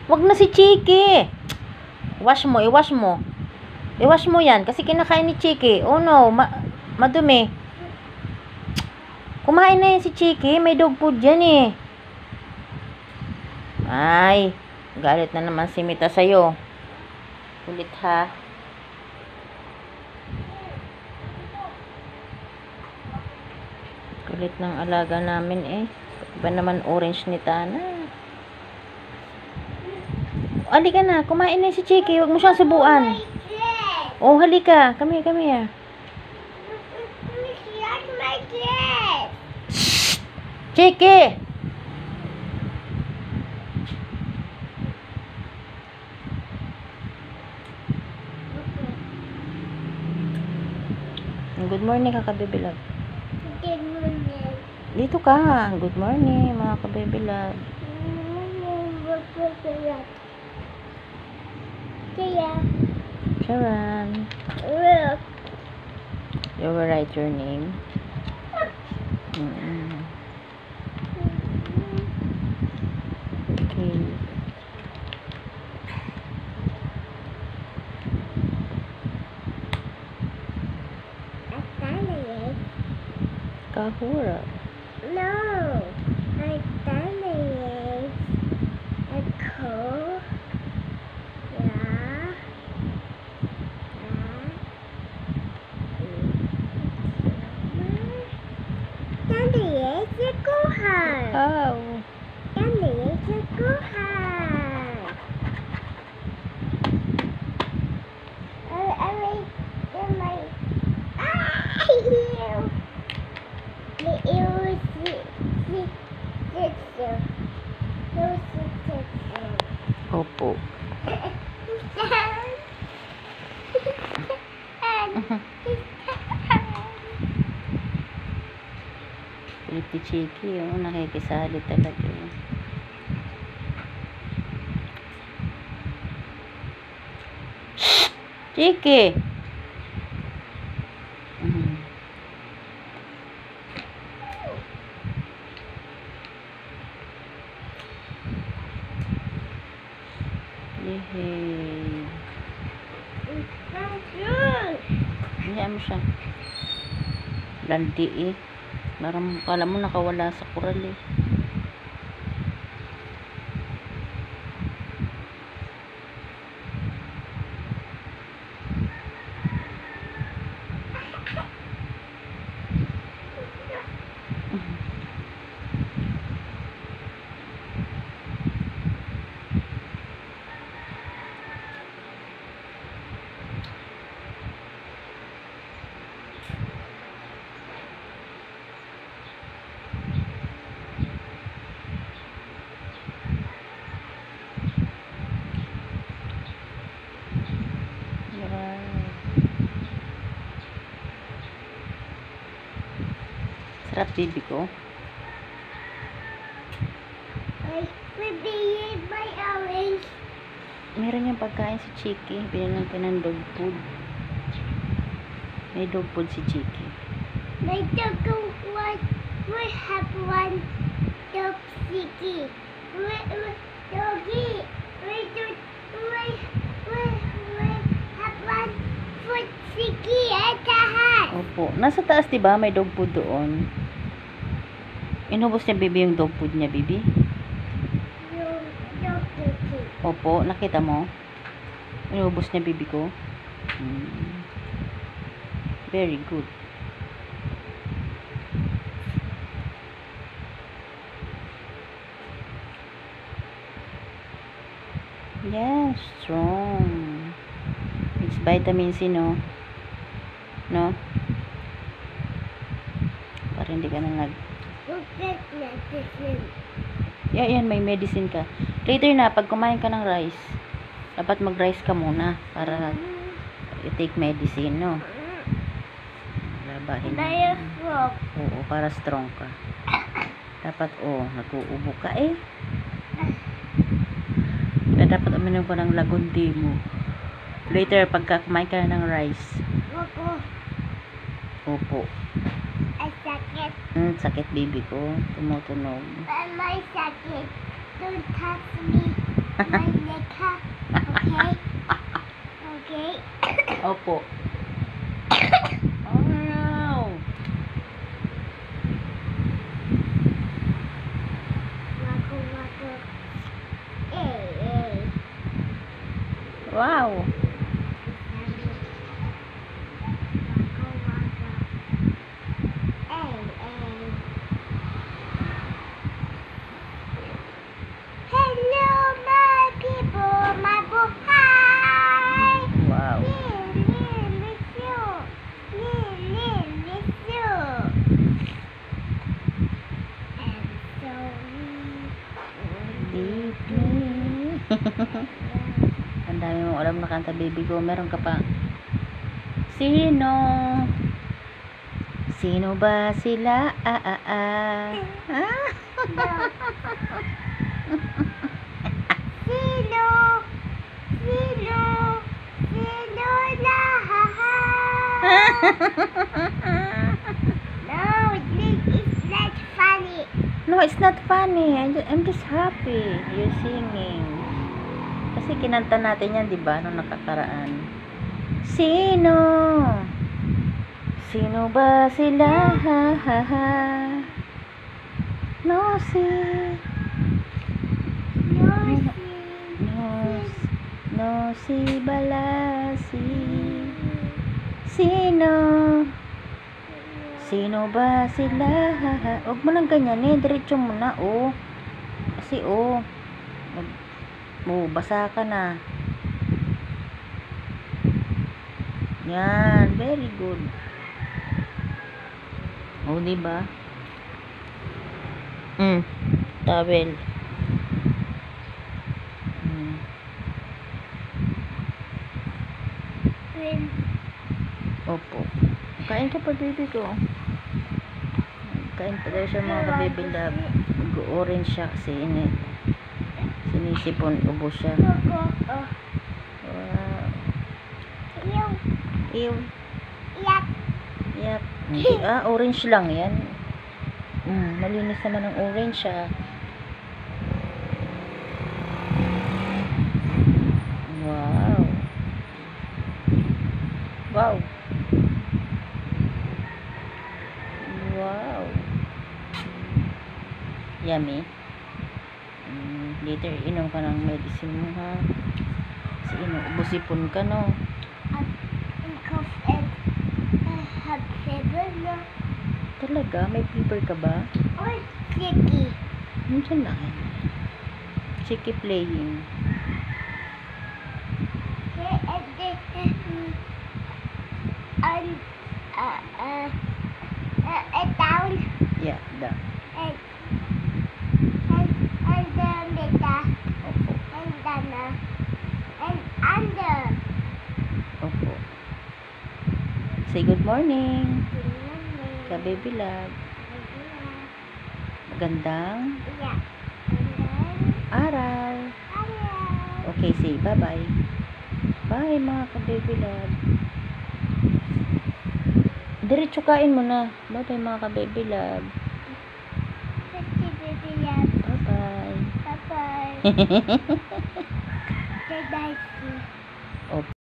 Wag na si Chiki. Wash mo, i-wash mo. I-wash mo yan kasi kinakain ni Chiki. Oh no, madumi. Kumain na yan si Chiki. May dog food yan eh. Ay, galit na naman si Mita sa'yo. Kulit ha. Kulit ng alaga namin eh. Iba naman orange ni Tana. Halika na, kumain na si Chiki. Huwag mo siyang subuan. Oh, halika. Come here, come here. Chiki! Good morning, kakabibilab. Good morning. Dito ka. Good morning, mga kabibilab. Kaya, Sharon. look. You will write your name. Okay. Kahura. No, I done it. A cool. Yeah. Daddy, it's a kuhan. Oh. Daddy, it's a kuhan. I like my. Ah, you. Opo. Pretty Chiki, oh, nakikisali talaga. Chiki! Yehey. Hayaan mo siya. Landi eh. Parang kala mo nakawala sa kural eh. Sarap baby ko. Ay, may orange. Meron yung pagkain si Chiki. Binalang ko ng dog food. May dog food si Chiki. May dog one. We have one dog sticky. Doggy. We have one food sticky at the hat. Opo. Nasa taas diba? May dog food doon. Inubos niya baby yung dog food niya baby. Yung dog sticky. Opo. Nakita mo? Inubos niya baby ko. Very good. Yes, strong. It's vitamin C, no? No? Para hindi ka na Look at medicine. yan, may medicine ka. Later na, pag kumain ka ng rice, dapat mag-rice ka muna para i-take medicine, no? Labahin mo. Diaphragm. Oo, para strong ka. Dapat, nag-uubo ka eh. Kaya dapat uminom ko ng lagundi mo. Later, pagka kumain ka ng rice. Opo. Ay, sakit. Sakit baby ko. Tumutunog. May sakit. Don't touch me. My neck, ha? Okay? Okay? Opo. Oh no. Wako, wako. Eh. Wow. Wako, wako. Eh. Hello, my people, my book. Hi. Wow. Miss you. Miss you. And so Deeply. Ang dami mong alam na kanta, baby ko. Meron ka pa. Sino? Sino ba sila? Sino lahat? No, it's not funny. No, it's not funny. I'm just happy you're singing. Kasi kinanta natin yan, di ba? Nung nakakaraan. Sino? Sino ba sila? No, si Balasi. Sino? Sino ba sila? Huwag mo lang ganyan diretso mo na, oh. Kasi, basa ka na. Yan, very good. Oh, diba? Towel. Opo. Kain ka pa, baby ko. Kain pa daw siya, mga ka-baby love. Mag-orange siya kasi sinisipon, ubo siya. Wow. Ew. Yep. Orange lang yan. Malinis naman ang orange siya. Wow. Yummy. Later, inom ka ng medicine mo, ha? Kasi ubusipon ka, no? Have fever, no? Talaga? May fever ka ba? Or sticky. Nandiyan lang. Cheeky playing. Down. Yeah, down. And down, beta. Opo. And down. And under. Opo. Say good morning. Good morning. Ka-baby love. Magandang Yeah. And then, araw. hello. Okay, say bye-bye. Bye, mga ka-baby love. Diretso kain mo na. Bye-bye, mga ka-baby love. Baby love. Bye-bye. Bye-bye. Good night.